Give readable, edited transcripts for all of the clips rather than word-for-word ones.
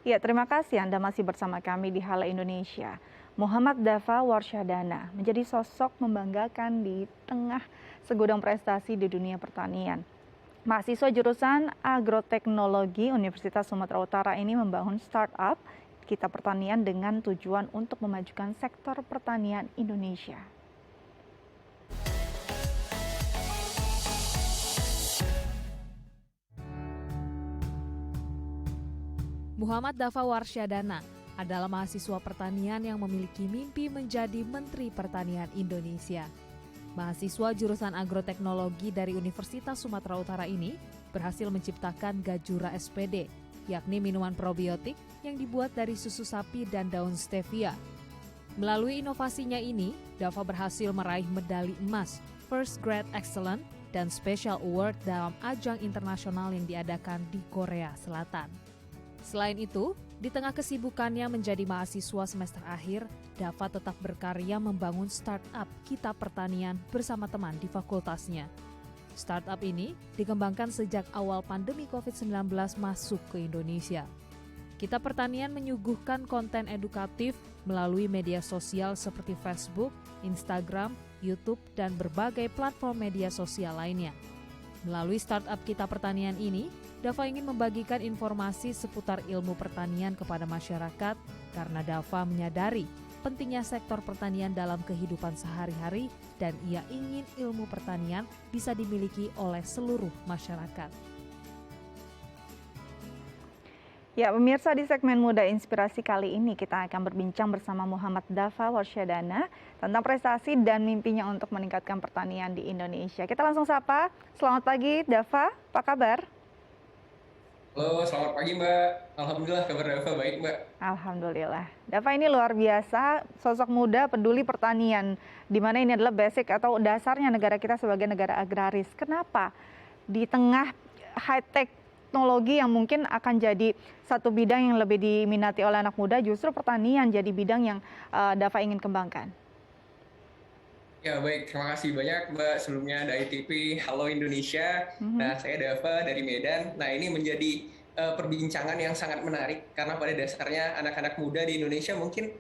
Ya, terima kasih Anda masih bersama kami di Hala Indonesia. Muhammad Dafa Warsyadana menjadi sosok membanggakan di tengah segudang prestasi di dunia pertanian. Mahasiswa jurusan Agroteknologi Universitas Sumatera Utara ini membangun startup Kita Pertanian dengan tujuan untuk memajukan sektor pertanian Indonesia. Muhammad Dafa Warsyadana adalah mahasiswa pertanian yang memiliki mimpi menjadi Menteri Pertanian Indonesia. Mahasiswa jurusan agroteknologi dari Universitas Sumatera Utara ini berhasil menciptakan Gajura SPD, yakni minuman probiotik yang dibuat dari susu sapi dan daun stevia. Melalui inovasinya ini, Dafa berhasil meraih medali emas, First Grade Excellent, dan Special Award dalam ajang internasional yang diadakan di Korea Selatan. Selain itu, di tengah kesibukannya menjadi mahasiswa semester akhir, Dafa tetap berkarya membangun startup Kita Pertanian bersama teman di fakultasnya. Startup ini dikembangkan sejak awal pandemi COVID-19 masuk ke Indonesia. Kita Pertanian menyuguhkan konten edukatif melalui media sosial seperti Facebook, Instagram, YouTube, dan berbagai platform media sosial lainnya. Melalui startup Kita Pertanian ini, Dafa ingin membagikan informasi seputar ilmu pertanian kepada masyarakat karena Dafa menyadari pentingnya sektor pertanian dalam kehidupan sehari-hari dan ia ingin ilmu pertanian bisa dimiliki oleh seluruh masyarakat. Ya, pemirsa, di segmen Muda Inspirasi kali ini kita akan berbincang bersama Muhammad Dafa Warsyadana tentang prestasi dan mimpinya untuk meningkatkan pertanian di Indonesia. Kita langsung sapa. Selamat pagi, Dafa. Apa kabar? Halo, selamat pagi Mbak. Alhamdulillah kabar Dafa baik Mbak. Alhamdulillah. Dafa ini luar biasa, sosok muda peduli pertanian, di mana ini adalah basic atau dasarnya negara kita sebagai negara agraris. Kenapa di tengah high-tech teknologi yang mungkin akan jadi satu bidang yang lebih diminati oleh anak muda, justru pertanian jadi bidang yang Dafa ingin kembangkan? Ya baik, terima kasih banyak Mbak sebelumnya dari TV Halo Indonesia. Nah, saya Dafa dari Medan. Nah, ini menjadi perbincangan yang sangat menarik karena pada dasarnya anak-anak muda di Indonesia mungkin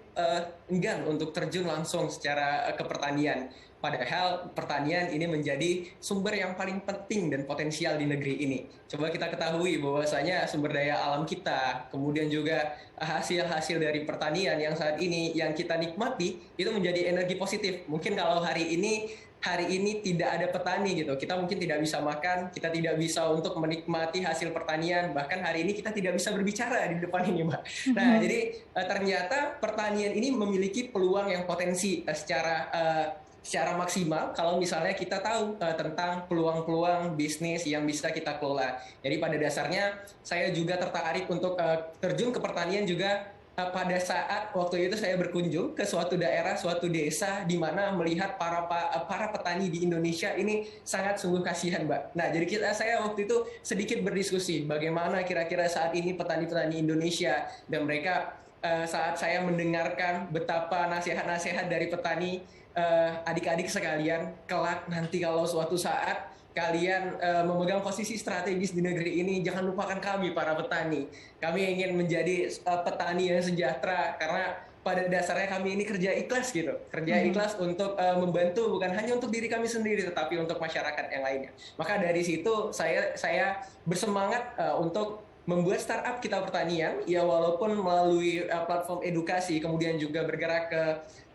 enggan untuk terjun langsung secara ke pertanian. Padahal pertanian ini menjadi sumber yang paling penting dan potensial di negeri ini. Coba kita ketahui bahwasanya sumber daya alam kita, kemudian juga hasil-hasil dari pertanian yang saat ini yang kita nikmati itu menjadi energi positif. Mungkin kalau hari ini tidak ada petani gitu, kita mungkin tidak bisa makan, kita tidak bisa untuk menikmati hasil pertanian, bahkan hari ini kita tidak bisa berbicara di depan ini Mbak. Nah, jadi ternyata pertanian ini memiliki peluang yang potensi secara maksimal kalau misalnya kita tahu tentang peluang-peluang bisnis yang bisa kita kelola. Jadi pada dasarnya saya juga tertarik untuk terjun ke pertanian juga pada saat waktu itu saya berkunjung ke suatu daerah, suatu desa di mana melihat para petani di Indonesia ini sangat sungguh kasihan, Mbak. Nah, jadi saya waktu itu sedikit berdiskusi bagaimana kira-kira saat ini petani-petani Indonesia dan mereka saat saya mendengarkan betapa nasihat-nasihat dari petani, adik-adik sekalian, kelak nanti kalau suatu saat kalian memegang posisi strategis di negeri ini, jangan lupakan kami para petani. Kami ingin menjadi petani yang sejahtera karena pada dasarnya kami ini kerja ikhlas gitu, kerja ikhlas untuk membantu bukan hanya untuk diri kami sendiri, tetapi untuk masyarakat yang lainnya. Maka dari situ saya bersemangat untuk membuat startup Kita Pertanian, ya walaupun melalui platform edukasi, kemudian juga bergerak ke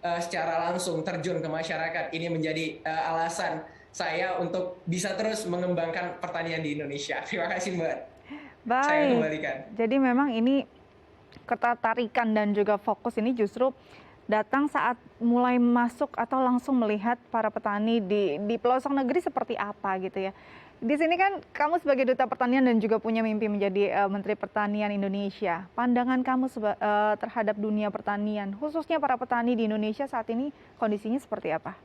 secara langsung terjun ke masyarakat. Ini menjadi alasan saya untuk bisa terus mengembangkan pertanian di Indonesia. Terima kasih Mbak. Saya Baik, kembalikan. jadi memang ini ketertarikan dan juga fokus ini justru datang saat mulai masuk atau langsung melihat para petani di pelosok negeri seperti apa gitu ya. Di sini kan kamu sebagai duta pertanian dan juga punya mimpi menjadi Menteri Pertanian Indonesia. Pandangan kamu terhadap dunia pertanian, khususnya para petani di Indonesia saat ini kondisinya seperti apa?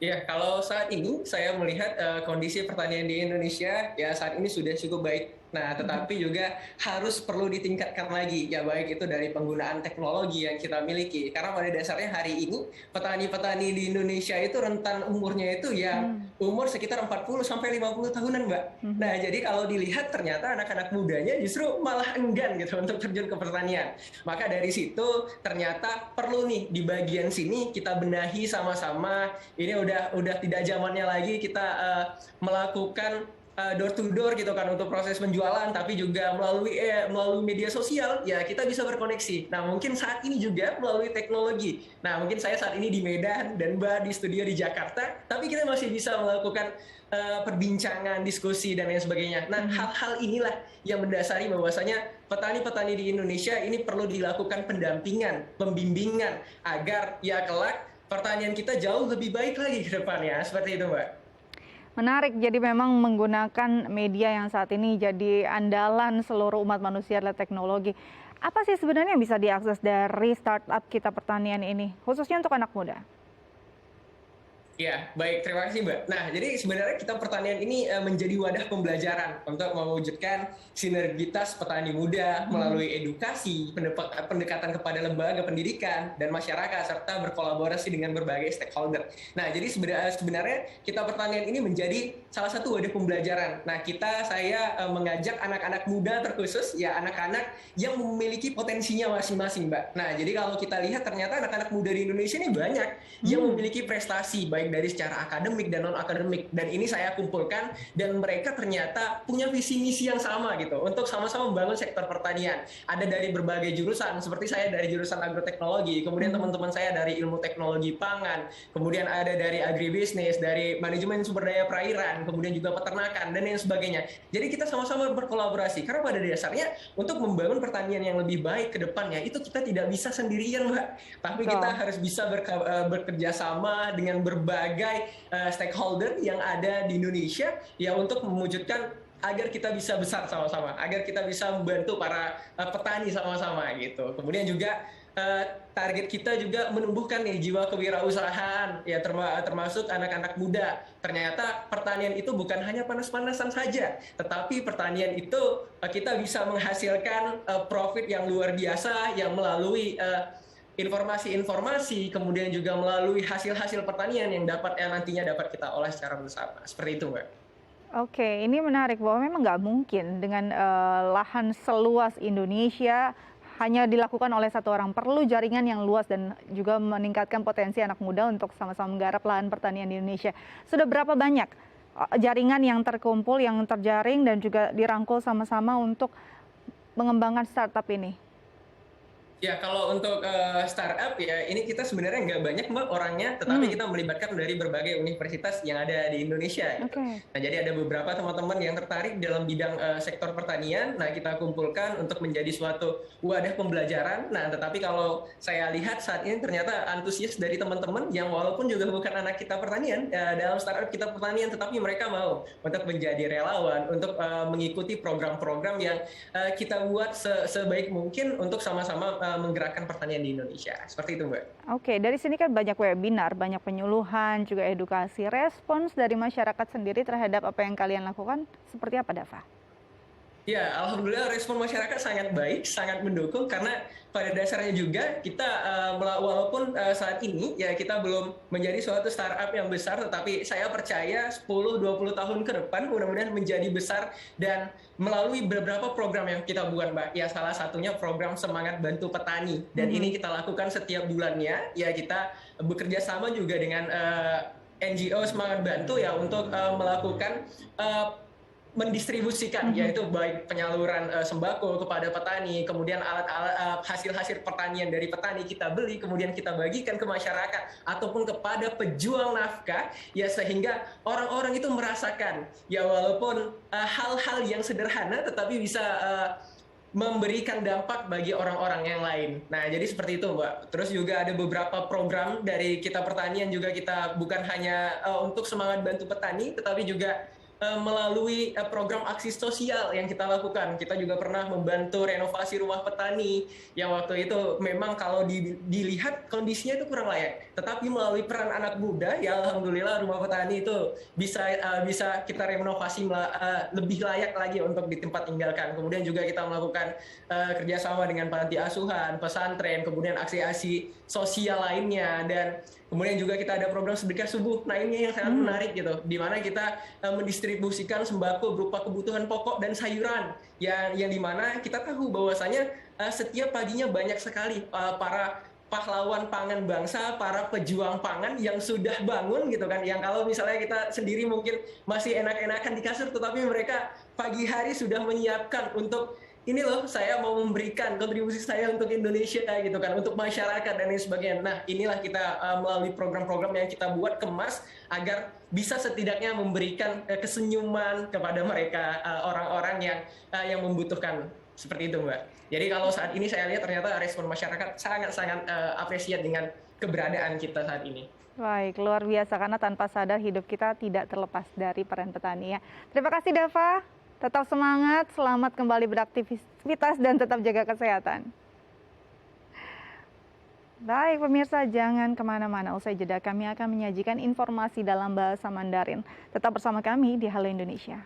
Ya, kalau saat ini saya melihat kondisi pertanian di Indonesia ya saat ini sudah cukup baik. Nah, tetapi juga harus perlu ditingkatkan lagi, ya baik itu dari penggunaan teknologi yang kita miliki. Karena pada dasarnya hari ini petani-petani di Indonesia itu rentan umurnya itu yang umur sekitar 40 sampai 50 tahunan, Mbak. Nah, jadi kalau dilihat ternyata anak-anak mudanya justru malah enggan gitu untuk terjun ke pertanian. Maka dari situ ternyata perlu nih di bagian sini kita benahi sama-sama. Ini udah tidak zamannya lagi kita melakukan door to door gitu kan untuk proses penjualan, tapi juga melalui media sosial ya kita bisa berkoneksi. Nah, mungkin saat ini juga melalui teknologi. Nah, mungkin saya saat ini di Medan dan Mbak di studio di Jakarta, tapi kita masih bisa melakukan perbincangan, diskusi dan lain sebagainya. Nah, hal-hal inilah yang mendasari bahwasanya petani-petani di Indonesia ini perlu dilakukan pendampingan, pembimbingan agar ya kelak pertanian kita jauh lebih baik lagi ke depannya. Seperti itu, Mbak. Menarik, jadi memang menggunakan media yang saat ini jadi andalan seluruh umat manusia adalah teknologi. Apa sih sebenarnya yang bisa diakses dari startup kita pertanian ini, khususnya untuk anak muda? Ya, baik. Terima kasih, Mbak. Nah, jadi sebenarnya kita pertanian ini menjadi wadah pembelajaran untuk mewujudkan sinergitas petani muda melalui edukasi, pendekatan kepada lembaga pendidikan dan masyarakat, serta berkolaborasi dengan berbagai stakeholder. Nah, jadi sebenarnya kita pertanian ini menjadi salah satu wadah pembelajaran. Nah, saya mengajak anak-anak muda terkhusus, ya anak-anak yang memiliki potensinya masing-masing, Mbak. Nah, jadi kalau kita lihat ternyata anak-anak muda di Indonesia ini banyak yang memiliki prestasi, baik dari secara akademik dan non akademik, dan ini saya kumpulkan dan mereka ternyata punya visi misi yang sama gitu untuk sama-sama membangun sektor pertanian. Ada dari berbagai jurusan, seperti saya dari jurusan agroteknologi, kemudian teman-teman saya dari ilmu teknologi pangan, kemudian ada dari agribisnis, dari manajemen sumber daya perairan, kemudian juga peternakan dan lain sebagainya. Jadi kita sama-sama berkolaborasi karena pada dasarnya untuk membangun pertanian yang lebih baik ke depannya itu kita tidak bisa sendirian, Mbak, tapi kita harus bisa bekerja sama dengan berbagai stakeholder yang ada di Indonesia ya untuk mewujudkan agar kita bisa besar sama-sama, agar kita bisa membantu para petani sama-sama gitu. Kemudian juga target kita juga menumbuhkan nih jiwa kewirausahaan ya termasuk anak-anak muda. Ternyata pertanian itu bukan hanya panas-panasan saja, tetapi pertanian itu kita bisa menghasilkan profit yang luar biasa yang melalui informasi-informasi, kemudian juga melalui hasil-hasil pertanian yang nantinya dapat kita olah secara bersama. Seperti itu, Mbak. Oke, ini menarik bahwa memang nggak mungkin dengan lahan seluas Indonesia hanya dilakukan oleh satu orang. Perlu jaringan yang luas dan juga meningkatkan potensi anak muda untuk sama-sama menggarap lahan pertanian di Indonesia. Sudah berapa banyak jaringan yang terkumpul, yang terjaring dan juga dirangkul sama-sama untuk mengembangkan startup ini? Ya, kalau untuk startup ya ini kita sebenarnya nggak banyak, Mbak, orangnya, tetapi kita melibatkan dari berbagai universitas yang ada di Indonesia gitu. Nah, jadi ada beberapa teman-teman yang tertarik dalam bidang sektor pertanian. Nah, kita kumpulkan untuk menjadi suatu wadah pembelajaran. Nah, tetapi kalau saya lihat saat ini ternyata antusias dari teman-teman yang walaupun juga bukan anak kita pertanian dalam startup kita pertanian, tetapi mereka mau untuk menjadi relawan, untuk mengikuti program-program yang kita buat sebaik mungkin untuk sama-sama menggerakkan pertanian di Indonesia. Seperti itu, Mbak. Oke, dari sini kan banyak webinar, banyak penyuluhan, juga edukasi. Respons dari masyarakat sendiri terhadap apa yang kalian lakukan seperti apa, Dava? Ya, alhamdulillah respon masyarakat sangat baik, sangat mendukung karena pada dasarnya juga kita walaupun saat ini ya kita belum menjadi suatu startup yang besar, tetapi saya percaya 10-20 tahun ke depan mudah-mudahan menjadi besar dan melalui beberapa program yang kita buat, Mbak. Ya, salah satunya program Semangat Bantu Petani dan ini kita lakukan setiap bulannya. Ya, kita bekerja sama juga dengan NGO Semangat Bantu ya untuk melakukan mendistribusikan, yaitu baik penyaluran sembako kepada petani, kemudian alat-alat hasil-hasil pertanian dari petani kita beli, kemudian kita bagikan ke masyarakat ataupun kepada pejuang nafkah, ya sehingga orang-orang itu merasakan, ya walaupun hal-hal yang sederhana tetapi bisa memberikan dampak bagi orang-orang yang lain. Nah, jadi seperti itu, Mbak. Terus juga ada beberapa program dari kita pertanian juga kita bukan hanya untuk semangat bantu petani, tetapi juga melalui program aksi sosial yang kita lakukan. Kita juga pernah membantu renovasi rumah petani yang waktu itu memang kalau dilihat kondisinya itu kurang layak. Tetapi melalui peran anak muda, ya alhamdulillah rumah petani itu bisa kita renovasi lebih layak lagi untuk di tempat tinggalkan. Kemudian juga kita melakukan kerjasama dengan panti asuhan, pesantren, kemudian aksi-aksi sosial lainnya, dan kemudian juga kita ada program sedekah subuh. Nah ini yang sangat menarik gitu, di mana kita mendistribusikan sembako berupa kebutuhan pokok dan sayuran, yang dimana kita tahu bahwasanya setiap paginya banyak sekali para pahlawan pangan bangsa, para pejuang pangan yang sudah bangun gitu kan, yang kalau misalnya kita sendiri mungkin masih enak-enakan di kasur, tetapi mereka pagi hari sudah menyiapkan untuk ini loh, saya mau memberikan kontribusi saya untuk Indonesia gitu kan, untuk masyarakat dan lain sebagainya. Nah inilah kita melalui program-program yang kita buat kemas agar bisa setidaknya memberikan kesenyuman kepada mereka, orang-orang yang membutuhkan, seperti itu Mbak. Jadi kalau saat ini saya lihat ternyata respon masyarakat sangat-sangat apresiat dengan keberadaan kita saat ini. Baik, luar biasa karena tanpa sadar hidup kita tidak terlepas dari peran petani ya. Terima kasih Dava, tetap semangat, selamat kembali beraktivitas dan tetap jaga kesehatan. Baik pemirsa, jangan kemana-mana, usai jeda kami akan menyajikan informasi dalam bahasa Mandarin. Tetap bersama kami di Halo Indonesia.